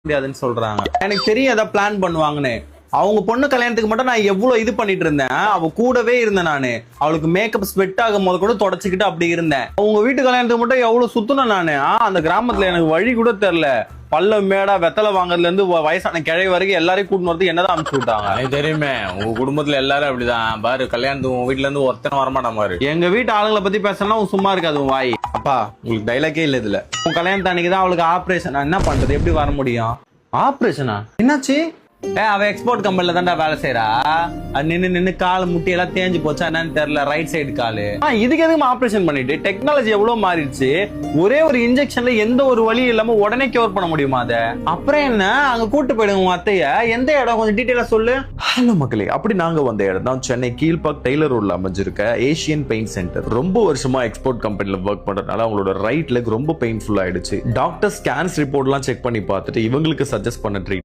முடியாதுன்னு சொல்றாங்க. எனக்கு தெரியும் ஏதாவது பிளான் பண்ணுவாங்கன்னு. அவங்க பொண்ணு கல்யாணத்துக்கு மட்டும் நான் எவ்வளவு இது பண்ணிட்டு இருந்தேன். அவ கூடவே இருந்தேன் நானு. அவளுக்கு மேக்கப் ஸ்வெட் ஆகும் போது கூட தொடச்சிக்கிட்டு அப்படி இருந்தேன். அவங்க வீட்டு கல்யாணத்துக்கு மட்டும் எவ்வளவு சுத்தணும் நானு. அந்த கிராமத்துல எனக்கு வழி கூட தெரியல. பள்ளம் மேடா வெத்தலை வாங்குறதுல இருந்து வயசான கிழை வரைக்கும் எல்லாரையும் கூட்டின்னு வரது என்னதான் அனுப்பிச்சு விட்டாங்க. எனக்கு தெரியுமே உங்க குடும்பத்துல எல்லாரும் அப்படிதான் பாரு. கல்யாணத்துக்கு உங்க வீட்டுல இருந்து ஒருத்தன வரமாட்டான் பாரு. எங்க வீட்டு ஆளுங்களை பத்தி பேசலாம் சும்மா இருக்காது உன் வாய். அப்பா உங்களுக்கு டைலாக்கே இல்ல இதுல. உன் கல்யாணத்து அன்னைக்குதான் அவளுக்கு ஆபரேஷன். என்ன பண்றது, எப்படி வர முடியும்? ஆபரேஷனா? என்னாச்சு? அவ எக்ஸ்போர்ட் கம்பெனில தான்டா வேலை செய்யறா. நின்னு கால் முட்டி எல்லாம் தேஞ்சு போச்சா என்னன்னு தெரியல. ரைட் சைடு காலு. இதுக்கு எதுவும் ஆபரேஷன் பண்ணிட்டு டெக்னாலஜி எவ்வளவு மாறிடுச்சு. ஒரே ஒரு இன்ஜெக்ஷன்ல எந்த ஒரு வழி இல்லாம உடனே கியூர் பண்ண முடியுமா? அத அப்புறம் என்ன அங்க கூட்டு போயிடுங்க உங்க அத்தைய. எந்த இடம் கொஞ்சம் டீட்டெயிலா சொல்லு. ஹலோ மக்களே, அப்படி நாங்க வந்த இடம் தான் சென்னை கீழ்பாக் டெய்லர் ரோட்ல அமைஞ்சிருக்க ஏசியன் பெயிண்ட் சென்டர். ரொம்ப வருஷமா எக்ஸ்போர்ட் கம்பெனில ஒர்க் பண்றதுனால அவங்களோட ரைட் லெக் ரொம்ப பெயின்ஃபுல் ஆயிடுச்சு. டாக்டர் ஸ்கேன்ஸ் ரிப்போர்ட் எல்லாம் செக் பண்ணி பார்த்துட்டு இவங்களுக்கு சஜஸ்ட் பண்ண ட்ரீட்